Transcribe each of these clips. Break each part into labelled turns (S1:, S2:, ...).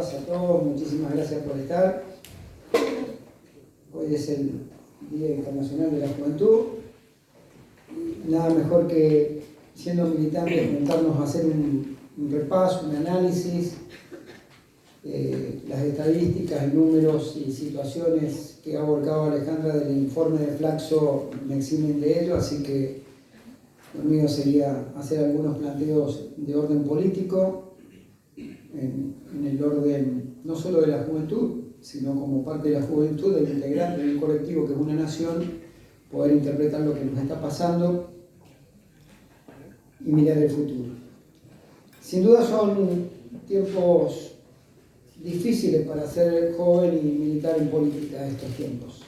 S1: todas, a todos, muchísimas gracias por estar. Hoy es el Día Internacional de la Juventud. Nada mejor que, siendo militantes, juntarnos a hacer un repaso, un análisis, las estadísticas, números y situaciones que ha volcado Alejandra del informe de Flaxo me eximen de ello, así que lo mío sería hacer algunos planteos de orden político, en el orden no solo de la juventud, sino como parte de la juventud, del integrante del colectivo que es una nación, poder interpretar lo que nos está pasando y mirar el futuro. Sin duda son tiempos difíciles para ser joven y militar en política estos tiempos.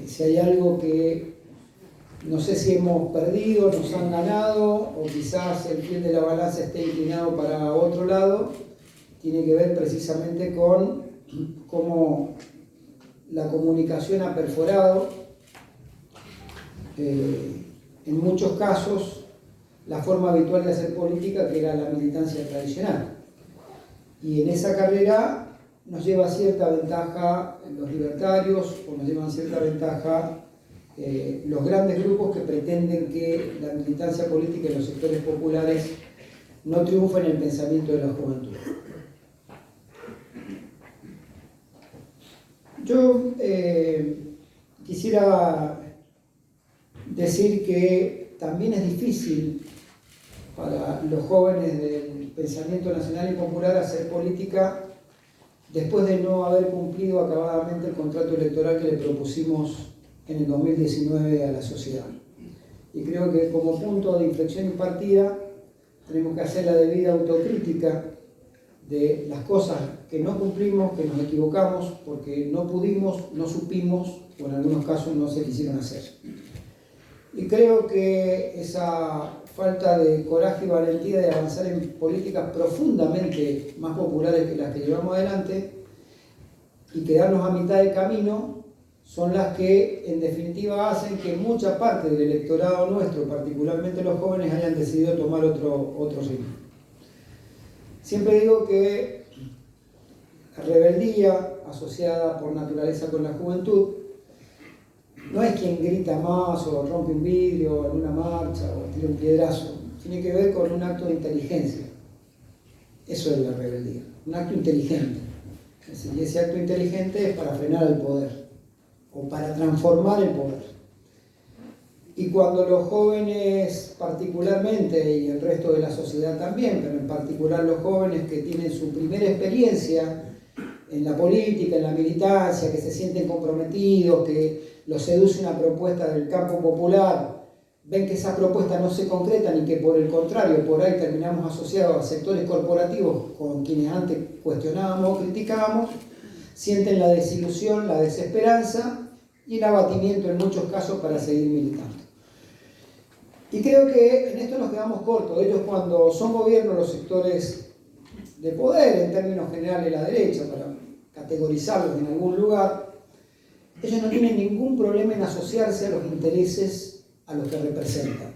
S1: Si hay algo que no sé si hemos perdido, nos han ganado, o quizás el fiel de la balanza esté inclinado para otro lado, tiene que ver precisamente con cómo la comunicación ha perforado, en muchos casos, la forma habitual de hacer política, que era la militancia tradicional. Y en esa carrera nos lleva cierta ventaja los libertarios, o nos llevan cierta ventaja los grandes grupos que pretenden que la militancia política y los sectores populares no triunfen en el pensamiento de la juventud. Yo quisiera decir que también es difícil para los jóvenes del pensamiento nacional y popular hacer política después de no haber cumplido acabadamente el contrato electoral que le propusimos en el 2019 a la sociedad. Y creo que como punto de inflexión y partida tenemos que hacer la debida autocrítica de las cosas que no cumplimos, que nos equivocamos, porque no pudimos, no supimos, o en algunos casos no se quisieron hacer. Y creo que esa falta de coraje y valentía de avanzar en políticas profundamente más populares que las que llevamos adelante y quedarnos a mitad de camino son las que en definitiva hacen que mucha parte del electorado nuestro, particularmente los jóvenes, hayan decidido tomar otro ritmo. Siempre digo que la rebeldía asociada por naturaleza con la juventud no es quien grita más o rompe un vidrio en una marcha o tira un piedrazo. Tiene que ver con un acto de inteligencia. Eso es la rebeldía, un acto inteligente. Y ese acto inteligente es para frenar al poder o para transformar el poder. Y cuando los jóvenes particularmente, y el resto de la sociedad también, pero en particular los jóvenes que tienen su primera experiencia en la política, en la militancia, que se sienten comprometidos, que los seduce una propuesta del campo popular, ven que esa propuesta no se concreta y que por el contrario, por ahí terminamos asociados a sectores corporativos con quienes antes cuestionábamos o criticábamos, sienten la desilusión, la desesperanza y el abatimiento en muchos casos para seguir militando. Y creo que en esto nos quedamos cortos. Ellos, cuando son gobierno, los sectores de poder, en términos generales la derecha, para categorizarlos en algún lugar, ellos no tienen ningún problema en asociarse a los intereses a los que representan.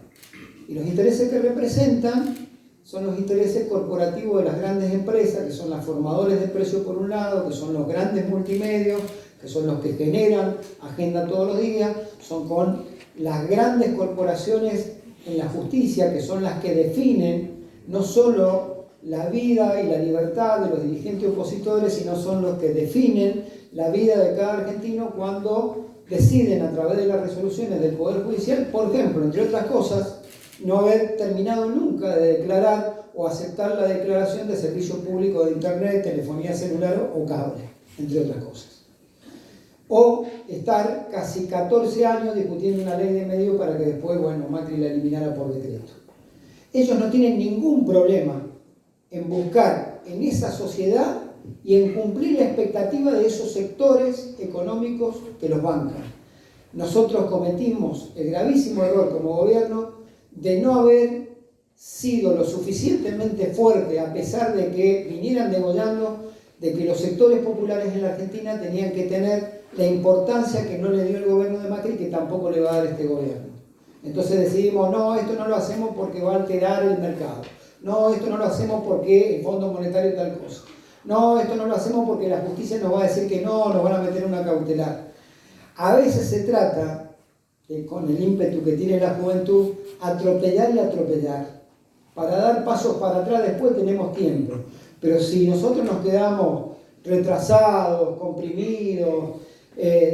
S1: Y los intereses que representan son los intereses corporativos de las grandes empresas, que son las formadores de precios por un lado, que son los grandes multimedios, que son los que generan agenda todos los días, son con las grandes corporaciones en la justicia, que son las que definen no solo la vida y la libertad de los dirigentes opositores, sino son los que definen la vida de cada argentino cuando deciden a través de las resoluciones del Poder Judicial, por ejemplo, entre otras cosas, no haber terminado nunca de declarar o aceptar la declaración de servicio público de Internet, telefonía celular o cable, entre otras cosas. O estar casi 14 años discutiendo una ley de medios para que después, Macri la eliminara por decreto. Ellos no tienen ningún problema en buscar en esa sociedad y en cumplir la expectativa de esos sectores económicos que los bancan. Nosotros cometimos el gravísimo error como gobierno de no haber sido lo suficientemente fuerte, a pesar de que vinieran degollando, de que los sectores populares en la Argentina tenían que tener la importancia que no le dio el gobierno de Macri y que tampoco le va a dar este gobierno. Entonces decidimos, no, esto no lo hacemos porque va a alterar el mercado. No, esto no lo hacemos porque el Fondo Monetario tal cosa. no, esto no lo hacemos porque la justicia nos va a decir que no, nos van a meter una cautelar. A veces se trata, con el ímpetu que tiene la juventud, atropellar y atropellar. Para dar pasos para atrás después tenemos tiempo. Pero si nosotros nos quedamos retrasados, comprimidos,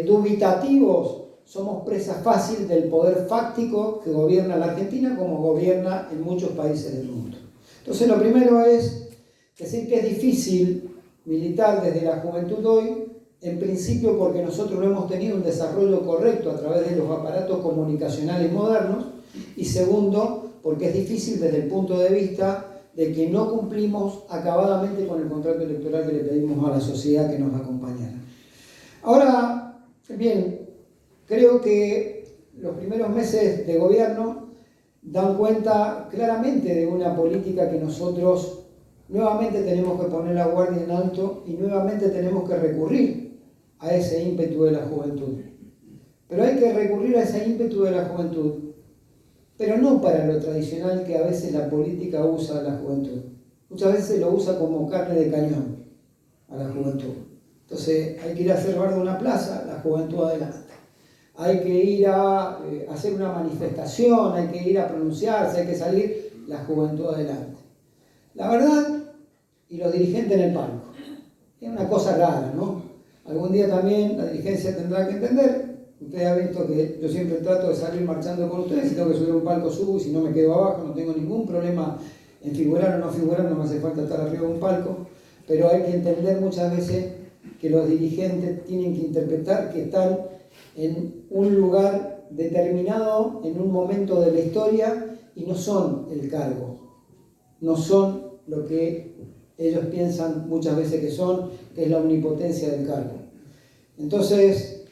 S1: dubitativos, somos presa fácil del poder fáctico que gobierna la Argentina como gobierna en muchos países del mundo. Entonces lo primero es decir que es difícil militar desde la juventud hoy, en principio porque nosotros no hemos tenido un desarrollo correcto a través de los aparatos comunicacionales modernos, y segundo, porque es difícil desde el punto de vista de que no cumplimos acabadamente con el contrato electoral que le pedimos a la sociedad que nos acompañara. Ahora, bien, creo que los primeros meses de gobierno dan cuenta claramente de una política que nosotros nuevamente tenemos que poner la guardia en alto y nuevamente tenemos que recurrir a ese ímpetu de la juventud. Pero hay que recurrir a ese ímpetu de la juventud, pero no para lo tradicional que a veces la política usa a la juventud. Muchas veces lo usa como carne de cañón a la juventud. Entonces hay que ir a hacer bardo una plaza, la juventud adelante. Hay que ir a hacer una manifestación, hay que ir a pronunciarse, hay que salir, la juventud adelante. La verdad, y los dirigentes en el palco. Es una cosa rara, ¿no? Algún día también la dirigencia tendrá que entender. Usted ha visto que yo siempre trato de salir marchando con ustedes. Si tengo que subir a un palco, subo, y si no me quedo abajo, no tengo ningún problema en figurar o no figurar, no me hace falta estar arriba de un palco. Pero hay que entender muchas veces que los dirigentes tienen que interpretar que están en un lugar determinado, en un momento de la historia, y no son el cargo, no son lo que ellos piensan muchas veces que son, que es la omnipotencia del cargo. Entonces,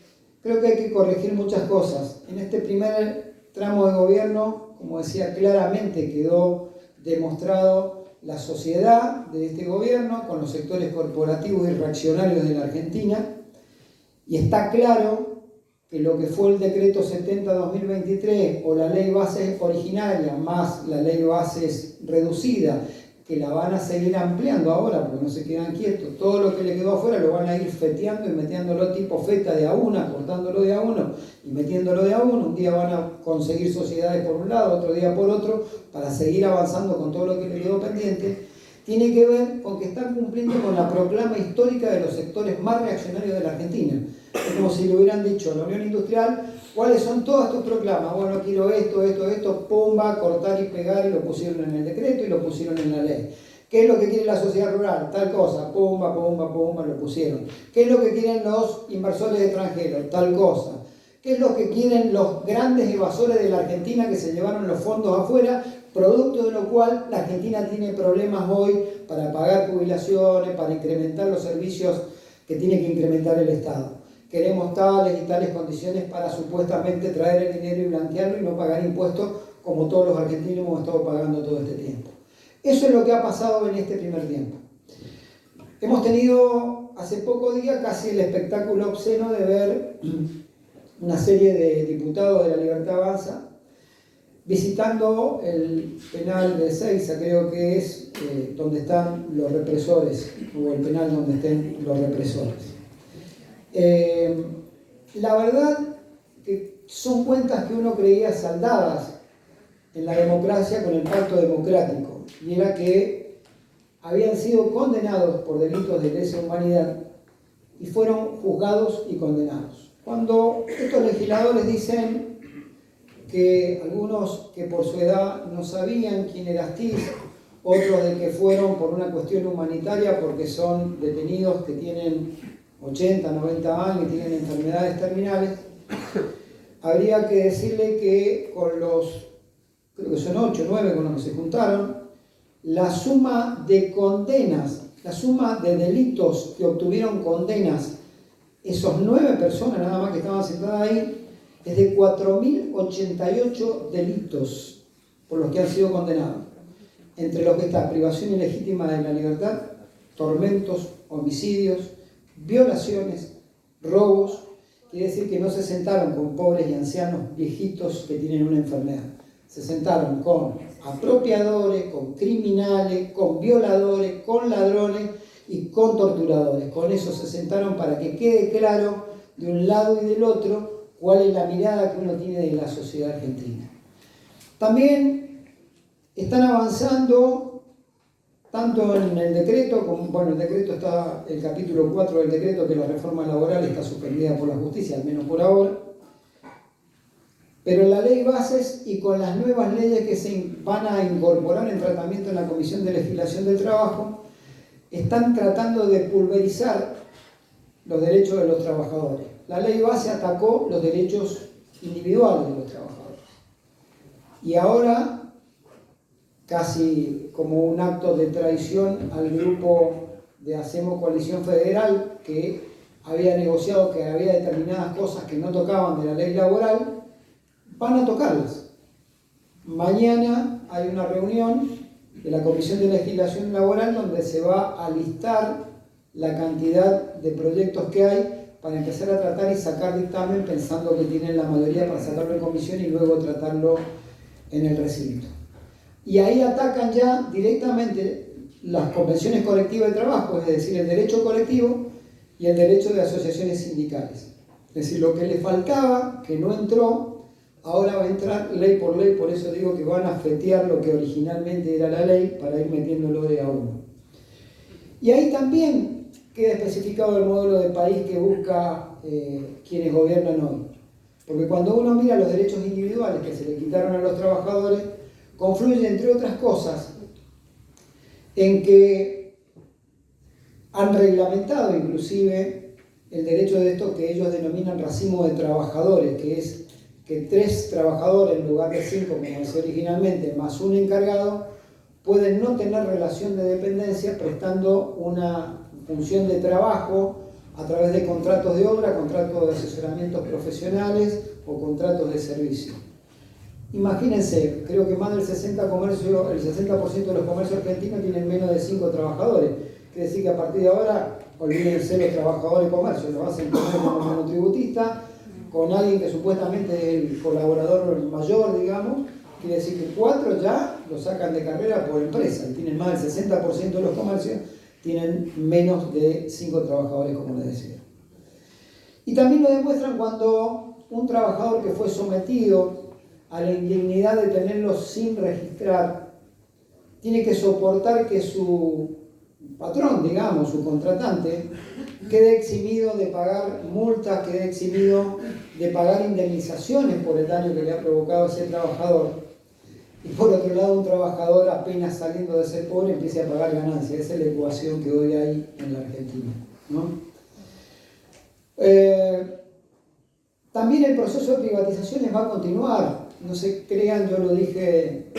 S1: creo que hay que corregir muchas cosas. En este primer tramo de gobierno, como decía, claramente quedó demostrado la sociedad de este gobierno con los sectores corporativos y reaccionarios de la Argentina, y está claro que lo que fue el decreto 70-2023 o la ley bases originaria más la ley bases reducida, que la van a seguir ampliando ahora porque no se quedan quietos, todo lo que le quedó afuera lo van a ir feteando y metiéndolo tipo feta de a una, cortándolo de a uno y metiéndolo de a uno. Un día van a conseguir sociedades por un lado, otro día por otro, para seguir avanzando con todo lo que le quedó pendiente. Tiene que ver con que están cumpliendo con la proclama histórica de los sectores más reaccionarios de la Argentina. Es como si le hubieran dicho a la Unión Industrial: ¿cuáles son todas tus proclamas? Bueno, quiero esto, pumba, cortar y pegar, y lo pusieron en el decreto y lo pusieron en la ley. ¿Qué es lo que quiere la sociedad rural? Tal cosa, pumba, lo pusieron. ¿Qué es lo que quieren los inversores extranjeros? Tal cosa. ¿Qué es lo que quieren los grandes evasores de la Argentina que se llevaron los fondos afuera? Producto de lo cual la Argentina tiene problemas hoy para pagar jubilaciones, para incrementar los servicios que tiene que incrementar el Estado. Queremos tales y tales condiciones para supuestamente traer el dinero y blanquearlo y no pagar impuestos como todos los argentinos hemos estado pagando todo este tiempo. Eso es lo que ha pasado en este primer tiempo. Hemos tenido hace pocos días casi el espectáculo obsceno de ver una serie de diputados de La Libertad Avanza visitando el penal de Ezeiza, creo que es donde están los represores, o el penal donde estén los represores. La verdad que son cuentas que uno creía saldadas en la democracia con el pacto democrático, y era que habían sido condenados por delitos de lesa humanidad y fueron juzgados y condenados. Cuando estos legisladores dicen que algunos que por su edad no sabían quién era Astiz, otros de que fueron por una cuestión humanitaria porque son detenidos que tienen 80, 90 años y tienen enfermedades terminales, habría que decirle que con los, creo que son 8 o 9 con los que se juntaron, la suma de condenas, la suma de delitos que obtuvieron condenas, esos 9 personas nada más que estaban sentadas ahí, es de 4.088 delitos por los que han sido condenados, entre los que está privación ilegítima de la libertad, tormentos, homicidios, violaciones, robos. Quiere decir que no se sentaron con pobres y ancianos viejitos que tienen una enfermedad, se sentaron con apropiadores, con criminales, con violadores, con ladrones y con con torturadores. Con eso se sentaron para que quede claro de un lado y del otro cuál es la mirada que uno tiene de la sociedad argentina. También están avanzando tanto en el decreto, como, bueno, el decreto está, el capítulo 4 del decreto, que la reforma laboral está suspendida por la justicia, al menos por ahora, pero en la ley bases y con las nuevas leyes que se van a incorporar en tratamiento en la Comisión de Legislación del Trabajo, están tratando de pulverizar los derechos de los trabajadores. La ley base atacó los derechos individuales de los trabajadores. Y ahora, casi como un acto de traición al grupo de Hacemos Coalición Federal, que había negociado que había determinadas cosas que no tocaban de la ley laboral, van a tocarlas. Mañana hay una reunión de la Comisión de Legislación Laboral donde se va a listar la cantidad de proyectos que hay para empezar a tratar y sacar dictamen, pensando que tienen la mayoría para sacarlo en comisión y luego tratarlo en el recinto. Y ahí atacan ya directamente las convenciones colectivas de trabajo, es decir, el derecho colectivo y el derecho de asociaciones sindicales. Es decir, lo que le faltaba, que no entró, ahora va a entrar ley, por eso digo que van a fetear lo que originalmente era la ley para ir metiéndolo de a uno. Y ahí también queda especificado el modelo de país que busca quienes gobiernan hoy. Porque cuando uno mira los derechos individuales que se le quitaron a los trabajadores, confluye, entre otras cosas, en que han reglamentado inclusive el derecho de esto que ellos denominan racimo de trabajadores, que es que 3 trabajadores en lugar de 5, como decía originalmente, más un encargado, pueden no tener relación de dependencia prestando una función de trabajo a través de contratos de obra, contratos de asesoramientos profesionales o contratos de servicio. Imagínense, creo que más del 60% de los comercios argentinos tienen menos de 5 trabajadores. Quiere decir que a partir de ahora, olvídense los trabajadores de comercio, lo hacen como monotributista, con alguien que supuestamente es el colaborador mayor, digamos. Quiere decir que 4 ya lo sacan de carrera por empresa y tienen más del 60% de los comercios, tienen menos de 5 trabajadores, como les decía. Y también lo demuestran cuando un trabajador que fue sometido a la indignidad de tenerlo sin registrar, tiene que soportar que su patrón, digamos, su contratante, quede eximido de pagar multas, quede eximido de pagar indemnizaciones por el daño que le ha provocado a ese trabajador. Y por otro lado, un trabajador apenas saliendo de ser pobre empiece a pagar ganancias. Esa es la ecuación que hoy hay en la Argentina, ¿no? También el proceso de privatizaciones va a continuar. No se crean, yo lo dije,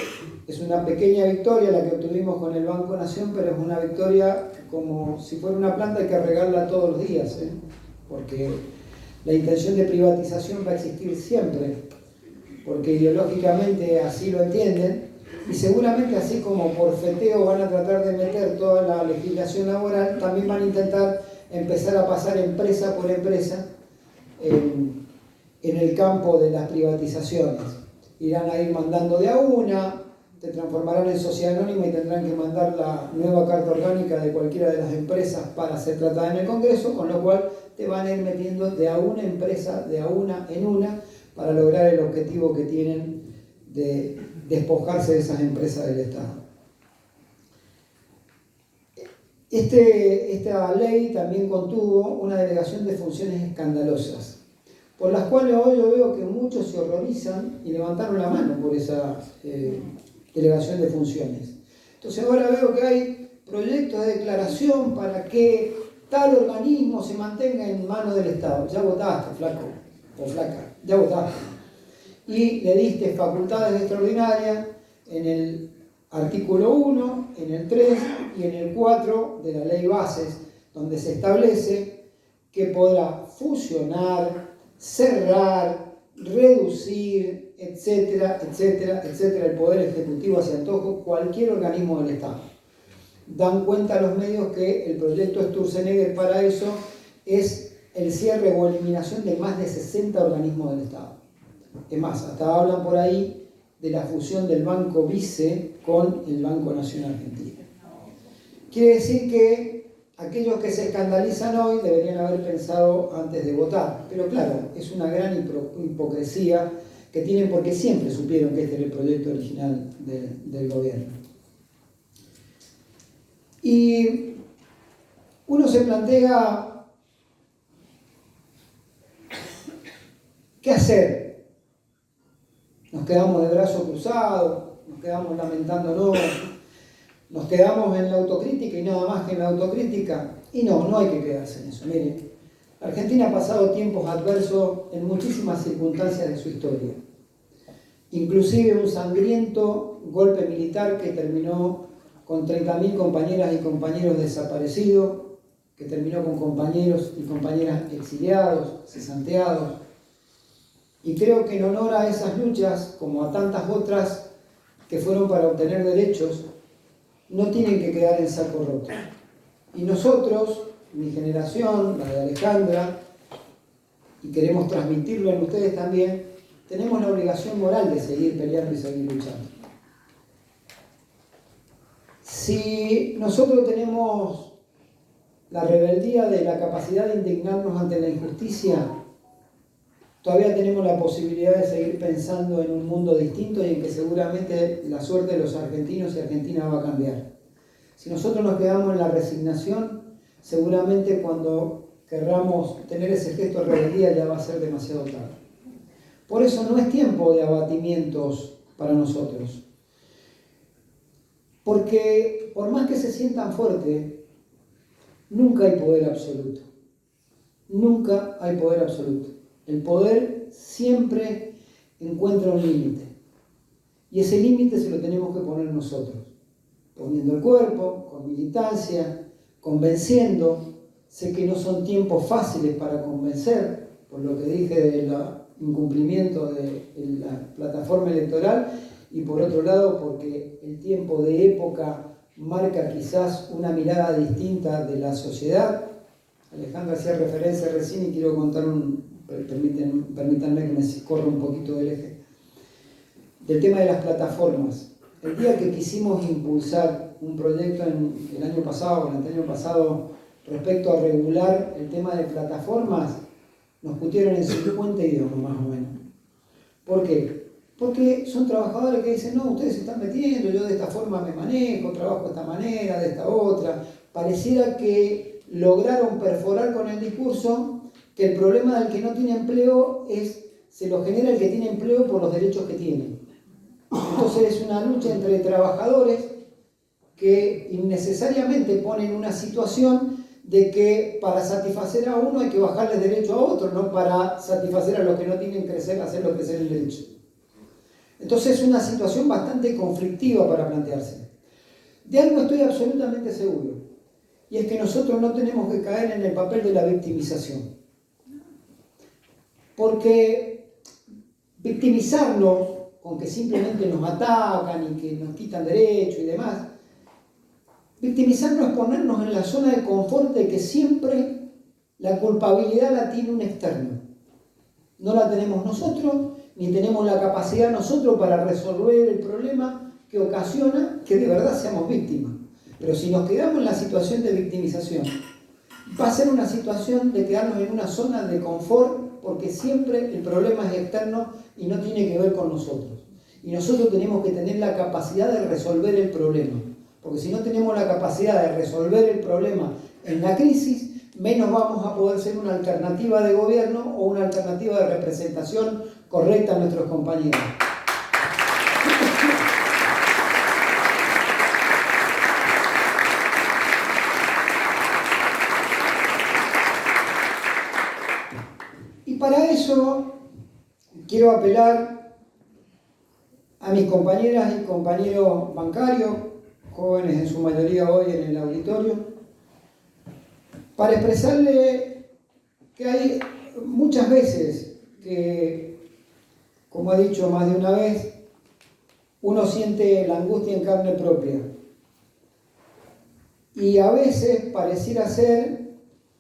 S1: es una pequeña victoria la que obtuvimos con el Banco Nación, pero es una victoria como si fuera una planta, hay que regarla todos los días, porque la intención de privatización va a existir siempre, porque ideológicamente así lo entienden, y seguramente así como por feteo van a tratar de meter toda la legislación laboral, también van a intentar empezar a pasar empresa por empresa en el campo de las privatizaciones. Irán a ir mandando de a una, te transformarán en sociedad anónima y tendrán que mandar la nueva carta orgánica de cualquiera de las empresas para ser tratada en el Congreso, con lo cual te van a ir metiendo de a una empresa, de a una en una, para lograr el objetivo que tienen de despojarse de esas empresas del Estado. Esta ley también contuvo una delegación de funciones escandalosas, por las cuales hoy yo veo que muchos se horrorizan y levantaron la mano por esa delegación de funciones. Entonces ahora veo que hay proyectos de declaración para que tal organismo se mantenga en manos del Estado. Ya votaste, flaco o flaca, ya votaste. Y le diste facultades extraordinarias en el artículo 1, en el 3 y en el 4 de la ley bases, donde se establece que podrá fusionar, cerrar, reducir, etcétera, etcétera, etcétera, el Poder Ejecutivo hacia antojo cualquier organismo del Estado. Dan cuenta los medios que el proyecto Sturzenegger para eso es el cierre o eliminación de más de 60 organismos del Estado. Es más, hasta hablan por ahí de la fusión del Banco Vice con el Banco Nación Argentino. Quiere decir que aquellos que se escandalizan hoy deberían haber pensado antes de votar. Pero claro, es una gran hipocresía que tienen porque siempre supieron que este era el proyecto original del gobierno. Y uno se plantea, ¿qué hacer? Nos quedamos de brazos cruzados, nos quedamos lamentándonos, nos quedamos en la autocrítica y nada más que en la autocrítica. Y no hay que quedarse en eso. Miren, Argentina ha pasado tiempos adversos en muchísimas circunstancias de su historia. Inclusive un sangriento golpe militar que terminó con 30.000 compañeras y compañeros desaparecidos, que terminó con compañeros y compañeras exiliados, cesanteados. Y creo que en honor a esas luchas, como a tantas otras que fueron para obtener derechos, no tienen que quedar en saco roto. Y nosotros, mi generación, la de Alejandra, y queremos transmitirlo en ustedes también, tenemos la obligación moral de seguir peleando y seguir luchando. Si nosotros tenemos la rebeldía de la capacidad de indignarnos ante la injusticia, todavía tenemos la posibilidad de seguir pensando en un mundo distinto y en que seguramente la suerte de los argentinos y argentinas va a cambiar. Si nosotros nos quedamos en la resignación, seguramente cuando querramos tener ese gesto de rebeldía ya va a ser demasiado tarde. Por eso no es tiempo de abatimientos para nosotros. Porque por más que se sientan fuertes, nunca hay poder absoluto. Nunca hay poder absoluto. El poder siempre encuentra un límite. Y ese límite se lo tenemos que poner nosotros. Poniendo el cuerpo, con militancia, convenciendo. Sé que no son tiempos fáciles para convencer, por lo que dije del incumplimiento de la plataforma electoral, y por otro lado porque el tiempo de época marca quizás una mirada distinta de la sociedad. Alejandra hacía referencia recién y quiero contar permítanme que me corra un poquito del eje, del tema de las plataformas. El día que quisimos impulsar un proyecto el año pasado, el anteaño pasado, respecto a regular el tema de plataformas, nos pusieron en 50 idiomas más o menos. ¿Por qué? Porque son trabajadores que dicen, no, ustedes se están metiendo, yo de esta forma me manejo, trabajo de esta manera, de esta otra. Pareciera que lograron perforar con el discurso que el problema del que no tiene empleo se lo genera el que tiene empleo por los derechos que tiene. Entonces es una lucha entre trabajadores que innecesariamente ponen una situación de que para satisfacer a uno hay que bajarles derecho a otro, no para satisfacer a los que no tienen que hacerlo crecer el derecho. Entonces es una situación bastante conflictiva para plantearse. De algo estoy absolutamente seguro, y es que nosotros no tenemos que caer en el papel de la victimización. Porque victimizarnos con que simplemente nos atacan y que nos quitan derechos y demás, victimizarnos es ponernos en la zona de confort de que siempre la culpabilidad la tiene un externo. No la tenemos nosotros, ni tenemos la capacidad nosotros para resolver el problema que ocasiona que de verdad seamos víctimas. Pero si nos quedamos en la situación de victimización, va a ser una situación de quedarnos en una zona de confort porque siempre el problema es externo y no tiene que ver con nosotros. Y nosotros tenemos que tener la capacidad de resolver el problema. Porque si no tenemos la capacidad de resolver el problema en la crisis, menos vamos a poder ser una alternativa de gobierno o una alternativa de representación correcta a nuestros compañeros. Y para eso quiero apelar a mis compañeras y compañeros bancarios, jóvenes en su mayoría hoy en el auditorio, para expresarle que hay muchas veces que, como he dicho más de una vez, uno siente la angustia en carne propia. Y a veces pareciera ser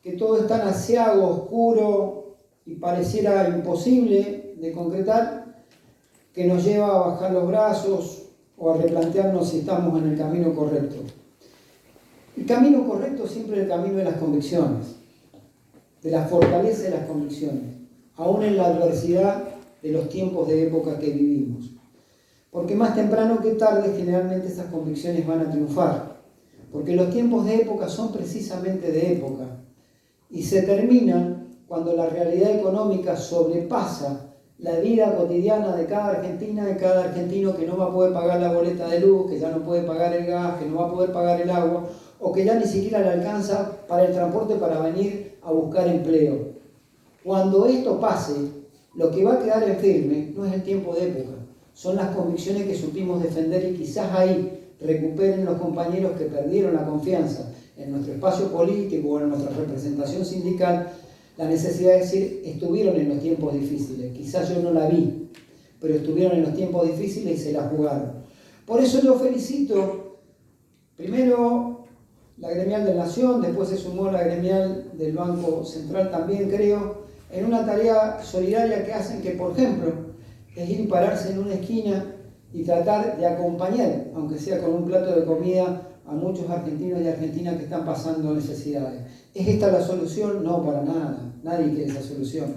S1: que todo es tan aciago, oscuro y pareciera imposible de concretar, que nos lleva a bajar los brazos o a replantearnos si estamos en el camino correcto. El camino correcto siempre es el camino de las convicciones, de la fortaleza de las convicciones, aún en la adversidad de los tiempos de época que vivimos. Porque más temprano que tarde generalmente esas convicciones van a triunfar, porque los tiempos de época son precisamente de época y se terminan cuando la realidad económica sobrepasa la vida cotidiana de cada argentina, de cada argentino que no va a poder pagar la boleta de luz, que ya no puede pagar el gas, que no va a poder pagar el agua, o que ya ni siquiera le alcanza para el transporte para venir a buscar empleo. Cuando esto pase, lo que va a quedar en firme no es el tiempo de época, son las convicciones que supimos defender y quizás ahí recuperen los compañeros que perdieron la confianza en nuestro espacio político o en nuestra representación sindical, la necesidad de decir, estuvieron en los tiempos difíciles, quizás yo no la vi, pero estuvieron en los tiempos difíciles y se la jugaron. Por eso yo felicito, primero, la gremial de Nación, después se sumó la gremial del Banco Central también, creo, en una tarea solidaria que hacen que, por ejemplo, es ir y pararse en una esquina y tratar de acompañar, aunque sea con un plato de comida, a muchos argentinos y argentinas que están pasando necesidades. ¿Es esta la solución? No, para nada. Nadie quiere esa solución.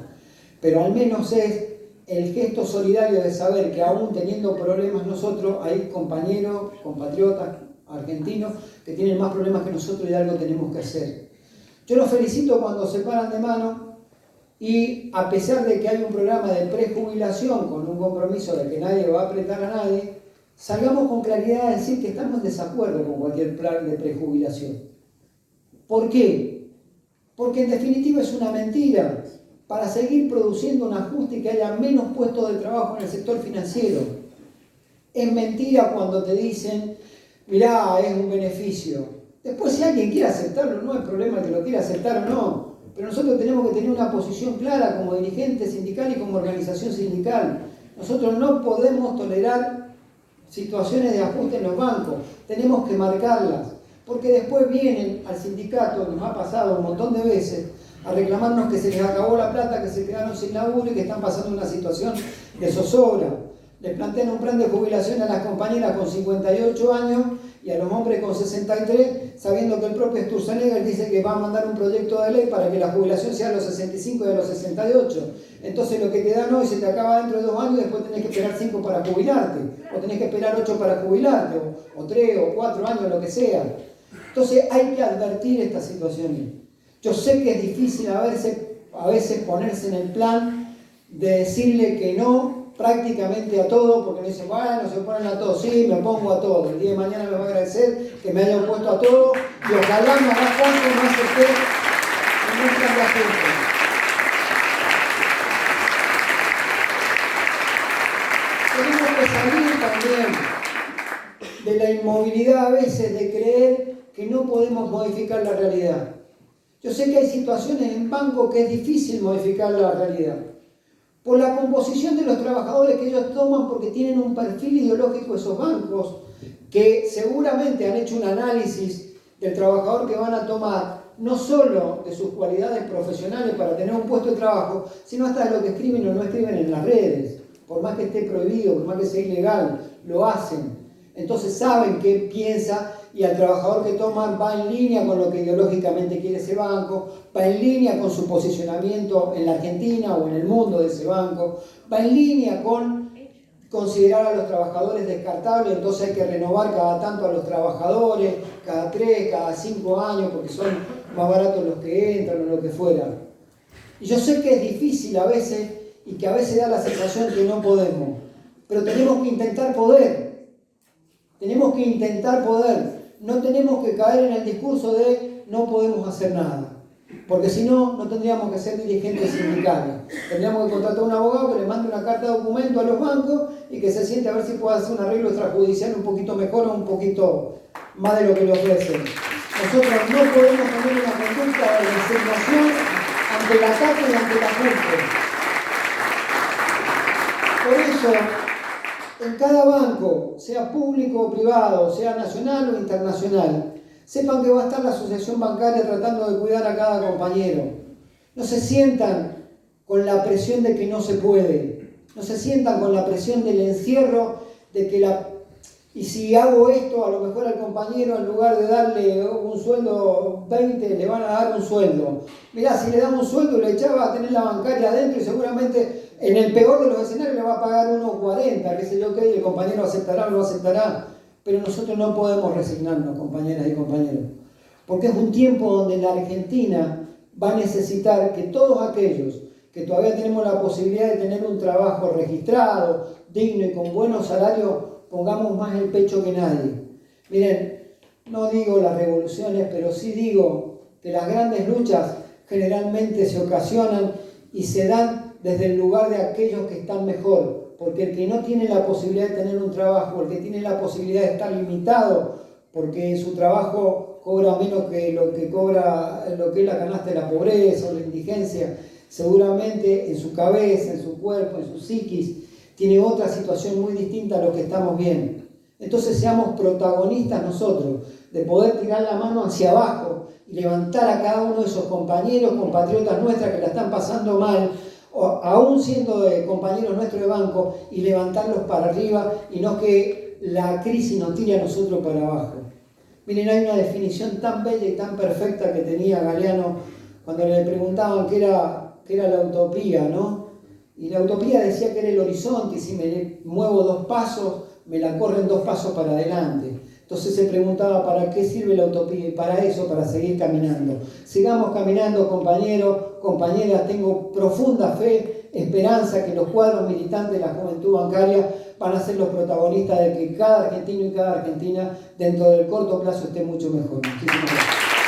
S1: Pero al menos es el gesto solidario de saber que aún teniendo problemas nosotros, hay compañeros, compatriotas argentinos que tienen más problemas que nosotros y algo tenemos que hacer. Yo los felicito cuando se paran de mano y a pesar de que hay un programa de prejubilación con un compromiso de que nadie va a apretar a nadie, salgamos con claridad a decir que estamos en desacuerdo con cualquier plan de prejubilación. ¿Por qué? Porque en definitiva es una mentira para seguir produciendo un ajuste y que haya menos puestos de trabajo en el sector financiero. Es mentira cuando te dicen, mirá, es un beneficio. Después si alguien quiere aceptarlo, no hay problema que lo quiera aceptar o no. Pero nosotros tenemos que tener una posición clara como dirigente sindical y como organización sindical. Nosotros no podemos tolerar situaciones de ajuste en los bancos, tenemos que marcarlas, porque después vienen al sindicato, nos ha pasado un montón de veces, a reclamarnos que se les acabó la plata, que se quedaron sin laburo y que están pasando una situación de zozobra. Les plantean un plan de jubilación a las compañeras con 58 años y a los hombres con 63, sabiendo que el propio Sturzenegger dice que va a mandar un proyecto de ley para que la jubilación sea a los 65 y a los 68. Entonces lo que te dan hoy se te acaba dentro de 2 años y después tenés que esperar 5 para jubilarte, o tenés que esperar 8 para jubilarte, o 3 o 4 años, lo que sea. Entonces hay que advertir estas situaciones. Yo sé que es difícil a veces ponerse en el plan de decirle que no prácticamente a todo, porque me dicen, bueno, se ponen a todo, sí, me pongo a todo. El día de mañana me va a agradecer que me haya opuesto a todo y ojalá me haga caso y no acepté ningún plan de ajuste. Tenemos que salir también de la inmovilidad a veces de creer que no podemos modificar la realidad. Yo sé que hay situaciones en banco que es difícil modificar la realidad. Por la composición de los trabajadores que ellos toman, porque tienen un perfil ideológico esos bancos, que seguramente han hecho un análisis del trabajador que van a tomar, no solo de sus cualidades profesionales para tener un puesto de trabajo, sino hasta de lo que escriben o no escriben en las redes. Por más que esté prohibido, por más que sea ilegal, lo hacen. Entonces saben qué piensa y al trabajador que toman va en línea con lo que ideológicamente quiere ese banco, va en línea con su posicionamiento en la Argentina o en el mundo de ese banco, va en línea con considerar a los trabajadores descartables, entonces hay que renovar cada tanto a los trabajadores, cada 3, cada 5 años, porque son más baratos los que entran o lo que fuera. Y yo sé que es difícil a veces y que a veces da la sensación que no podemos, pero tenemos que intentar poder. Tenemos que intentar poder. No tenemos que caer en el discurso de no podemos hacer nada. Porque si no, no tendríamos que ser dirigentes sindicales. Tendríamos que contratar a un abogado que le mande una carta de documento a los bancos y que se siente a ver si puede hacer un arreglo extrajudicial un poquito mejor o un poquito más de lo que le ofrecen. Nosotros no podemos tener una conducta de resignación ante el ataque y ante el ajuste. Por eso, en cada banco, sea público o privado, sea nacional o internacional, sepan que va a estar la asociación bancaria tratando de cuidar a cada compañero. No se sientan con la presión de que no se puede. No se sientan con la presión del encierro, de que Y si hago esto, a lo mejor al compañero, en lugar de darle un sueldo 20, le van a dar un sueldo. Mirá, si le damos un sueldo, le echaba a tener la bancaria adentro y seguramente en el peor de los escenarios le va a pagar 1,40, qué sé yo qué, y el compañero aceptará o no aceptará. Pero nosotros no podemos resignarnos, compañeras y compañeros, porque es un tiempo donde la Argentina va a necesitar que todos aquellos que todavía tenemos la posibilidad de tener un trabajo registrado, digno y con buenos salarios, pongamos más el pecho que nadie. Miren, no digo las revoluciones, pero sí digo que las grandes luchas generalmente se ocasionan y se dan desde el lugar de aquellos que están mejor, porque el que no tiene la posibilidad de tener un trabajo, el que tiene la posibilidad de estar limitado, porque en su trabajo cobra menos que lo que cobra lo que es la canasta de la pobreza o la indigencia, seguramente en su cabeza, en su cuerpo, en su psiquis, tiene otra situación muy distinta a lo que estamos viendo. Entonces seamos protagonistas nosotros de poder tirar la mano hacia abajo y levantar a cada uno de esos compañeros, compatriotas nuestras que la están pasando mal, o aún siendo compañeros nuestros de banco, y levantarlos para arriba y no que la crisis nos tire a nosotros para abajo. Miren, hay una definición tan bella y tan perfecta que tenía Galeano cuando le preguntaban qué era la utopía, ¿no? Y la utopía decía que era el horizonte, y si me muevo 2 pasos, me la corren 2 pasos para adelante. Entonces se preguntaba, ¿para qué sirve la utopía? Y para eso, para seguir caminando. Sigamos caminando, compañeros, compañeras. Tengo profunda fe, esperanza que los cuadros militantes de la juventud bancaria van a ser los protagonistas de que cada argentino y cada argentina dentro del corto plazo esté mucho mejor. Muchísimas gracias.